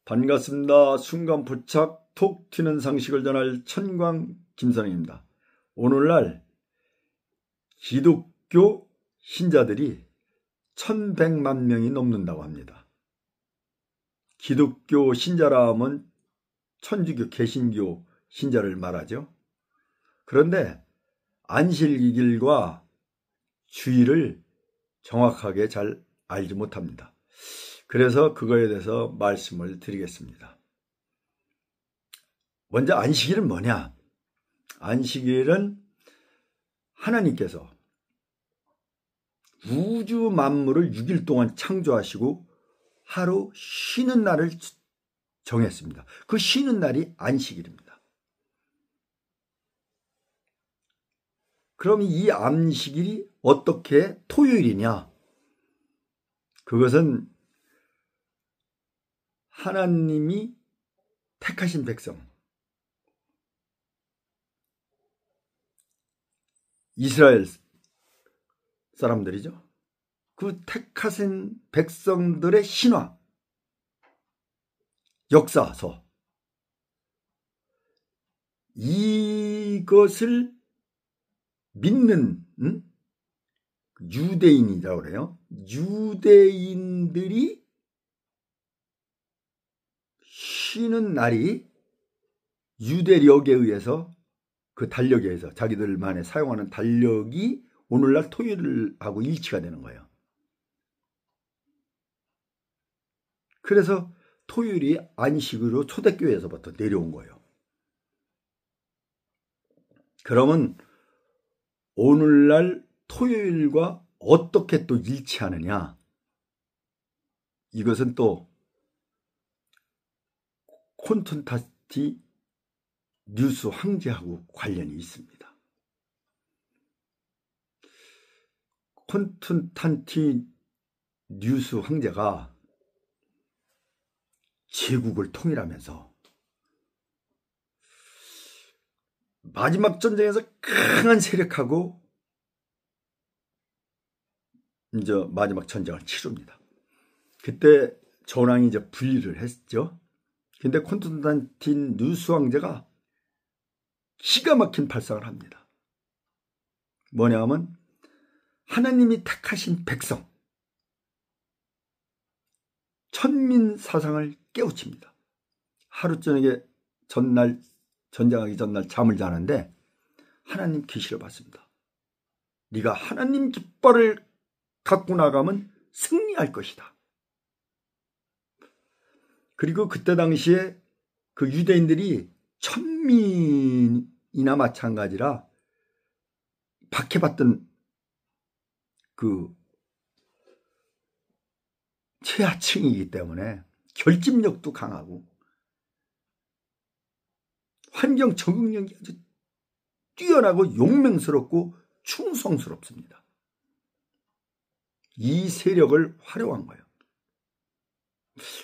반갑습니다. 순간포착 톡 튀는 상식을 전할 천광 김선영입니다. 오늘날 기독교 신자들이 1100만 명이 넘는다고 합니다. 기독교 신자라 하면 천주교, 개신교 신자를 말하죠. 그런데 안식일과 주일을 정확하게 잘 알지 못합니다. 그래서 그거에 대해서 말씀을 드리겠습니다. 먼저 안식일은 뭐냐? 안식일은 하나님께서 우주 만물을 6일 동안 창조하시고 하루 쉬는 날을 정했습니다. 그 쉬는 날이 안식일입니다. 그럼 이 안식일이 어떻게 토요일이냐? 그것은 하나님이 택하신 백성, 이스라엘 사람들이죠. 그 택하신 백성들의 신화, 역사서, 이것을 믿는 유대인이라고 그래요. 유대인들이 쉬는 날이 유대력에 의해서, 그 달력에 의해서 자기들만의 사용하는 달력이 오늘날 토요일하고 일치가 되는 거예요. 그래서 토요일이 안식으로 초대교회에서부터 내려온 거예요. 그러면 오늘날 토요일과 어떻게 또 일치하느냐? 이것은 또 콘스탄티누스 황제하고 관련이 있습니다. 콘스탄티누스 황제가 제국을 통일하면서 마지막 전쟁에서 강한 세력하고 이제 마지막 전쟁을 치릅니다. 그때 전황이 이제 분리를 했죠. 근데 콘스탄티누스 황제가 기가 막힌 발상을 합니다. 뭐냐 하면 하나님이 택하신 백성, 천민 사상을 깨우칩니다. 하루 저녁에 전쟁하기 전날 잠을 자는데 하나님 계시를 받습니다. 네가 하나님 깃발을 갖고 나가면 승리할 것이다. 그리고 그때 당시에 그 유대인들이 천민이나 마찬가지라 박해받던 그 최하층이기 때문에 결집력도 강하고 환경 적응력이 아주 뛰어나고 용맹스럽고 충성스럽습니다. 이 세력을 활용한 거예요.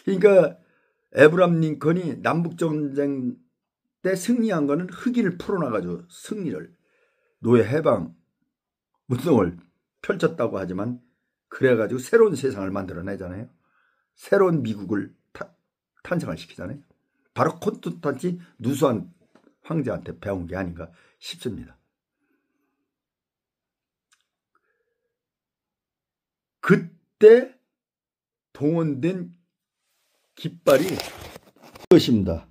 그러니까 에브람 링컨이 남북전쟁 때 승리한 거는 흑인을 풀어놔가지고 승리를, 노예 해방 운동을 펼쳤다고 하지만 그래가지고 새로운 세상을 만들어내잖아요. 새로운 미국을 탄생을 시키잖아요. 바로 콘스탄티누스 황제한테 배운 게 아닌가 싶습니다. 그때 동원된 깃발이 이것입니다.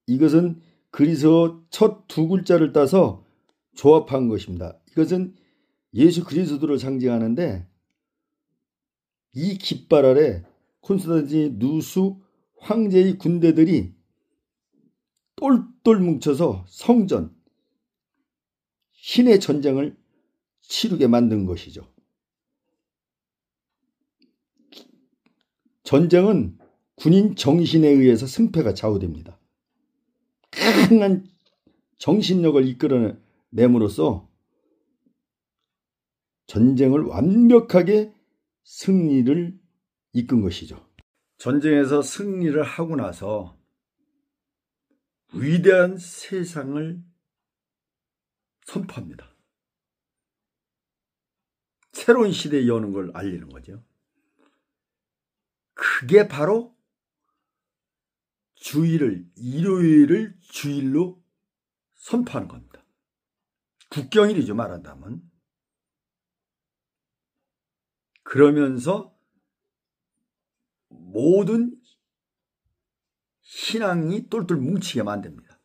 이것은 그리스도 첫 두 글자를 따서 조합한 것입니다. 이것은 예수 그리스도를 상징하는데 이 깃발 아래 콘스탄티누스 황제의 군대들이 똘똘 뭉쳐서 성전, 신의 전쟁을 치르게 만든 것이죠. 전쟁은 군인 정신에 의해서 승패가 좌우됩니다. 강한 정신력을 이끌어냄으로써 전쟁을 완벽하게 승리를 이끈 것이죠. 전쟁에서 승리를 하고 나서 위대한 세상을 선포합니다. 새로운 시대에 여는 걸 알리는 거죠. 그게 바로 일요일을 주일로 선포하는 겁니다. 국경일이죠, 말한다면. 그러면서 모든 신앙이 똘똘 뭉치게 만듭니다.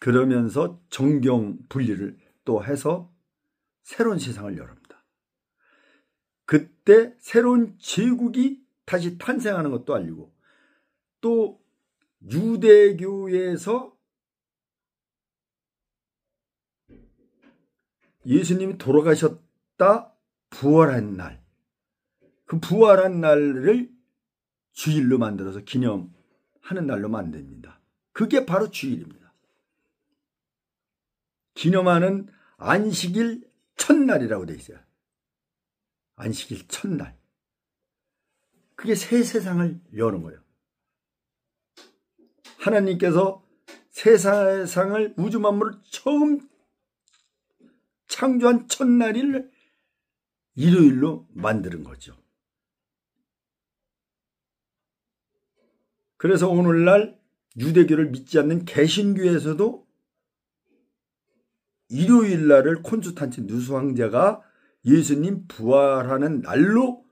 그러면서 정경 분리를 또 해서 새로운 세상을 열합니다. 그때 새로운 제국이 다시 탄생하는 것도 알리고, 또 유대교에서 예수님이 돌아가셨다 부활한 날, 그 부활한 날을 주일로 만들어서 기념하는 날로 만듭니다. 그게 바로 주일입니다. 기념하는 안식일 첫날이라고 되어 있어요. 안식일 첫날. 그게 새 세상을 여는 거예요. 하나님께서 새 세상을, 우주 만물을 처음 창조한 첫날을 일요일로 만드는 거죠. 그래서 오늘날 유대교를 믿지 않는 개신교에서도 일요일 날을 콘스탄틴 누스 황제가 예수님 부활하는 날로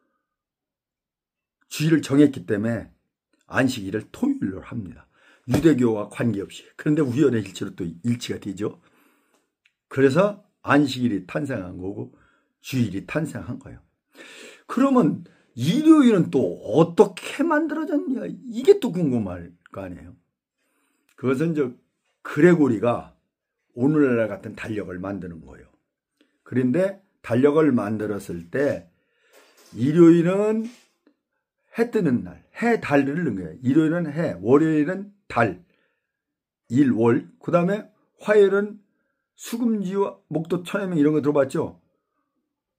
주일을 정했기 때문에 안식일을 토요일로 합니다. 유대교와 관계없이. 그런데 우연의 일치로 또 일치가 되죠. 그래서 안식일이 탄생한 거고 주일이 탄생한 거예요. 그러면 일요일은 또 어떻게 만들어졌냐, 이게 또 궁금할 거 아니에요. 그것은 그레고리가 오늘날 같은 달력을 만드는 거예요. 그런데 달력을 만들었을 때 일요일은 해 뜨는 날, 해 달을 넣은 거예요. 일요일은 해, 월요일은 달, 일, 월. 그 다음에 화요일은 수금지와 목도, 천해명 이런 거 들어봤죠?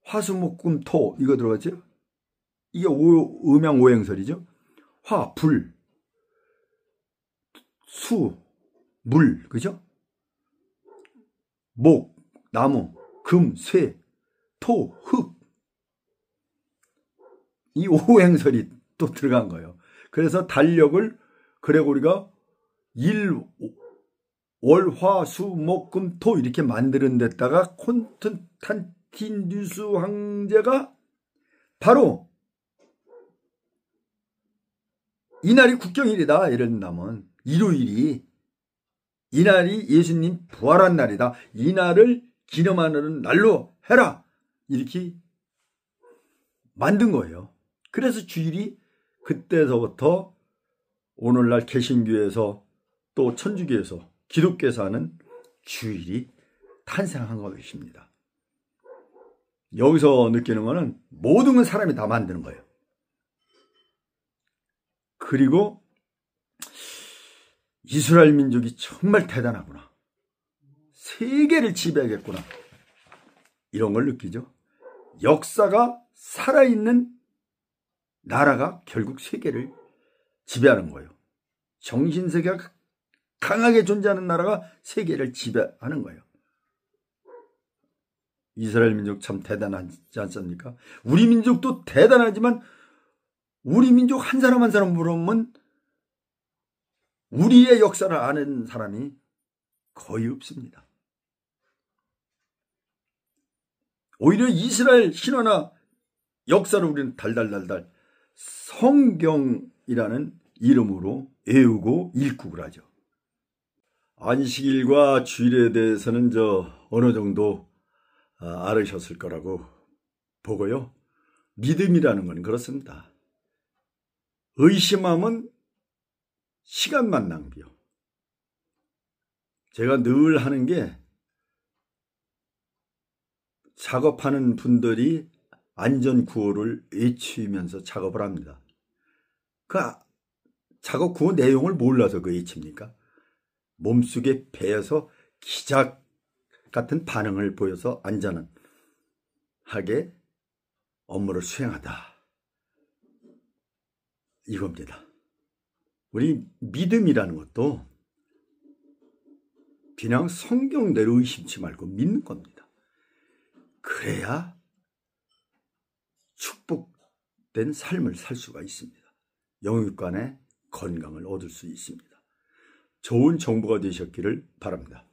화수목금 토 이거 들어봤죠? 이게 음양 오행설이죠. 화, 불, 수, 물, 그죠? 목, 나무, 금, 쇠, 토, 흙. 이 오행설이 또 들어간 거예요. 그래서 달력을 그레고리가 일, 월, 화, 수, 목, 금, 토 이렇게 만드는 데다가 콘스탄틴 누스 황제가 바로 이날이 국경일이다 이런다면, 일요일이 이날이 예수님 부활한 날이다, 이날을 기념하는 날로 해라, 이렇게 만든 거예요. 그래서 주일이 그때서부터 오늘날 개신교에서 또 천주교에서 기독교에서 하는 주일이 탄생한 것입니다. 여기서 느끼는 거는 모든 건 사람이 다 만드는 거예요. 그리고 이스라엘 민족이 정말 대단하구나, 세계를 지배하겠구나, 이런 걸 느끼죠. 역사가 살아있는 나라가 결국 세계를 지배하는 거예요. 정신세계가 강하게 존재하는 나라가 세계를 지배하는 거예요. 이스라엘 민족 참 대단하지 않습니까? 우리 민족도 대단하지만 우리 민족 한 사람 한 사람 물으면 우리의 역사를 아는 사람이 거의 없습니다. 오히려 이스라엘 신화나 역사를 우리는 달달달달 성경이라는 이름으로 외우고 읽고 그러죠. 안식일과 주일에 대해서는 어느 정도 알으셨을 거라고 보고요. 믿음이라는 건 그렇습니다. 의심하면 시간만 낭비요. 제가 늘 하는 게, 작업하는 분들이 안전구호를 외치면서 작업을 합니다. 그 작업 구호 내용을 몰라서 그 외칩니까? 몸속에 배어서 기작 같은 반응을 보여서 안전하게 업무를 수행하다, 이겁니다. 우리 믿음이라는 것도 그냥 성경대로 의심치 말고 믿는 겁니다. 그래야 축복된 삶을 살 수가 있습니다. 영육간에 건강을 얻을 수 있습니다. 좋은 정보가 되셨기를 바랍니다.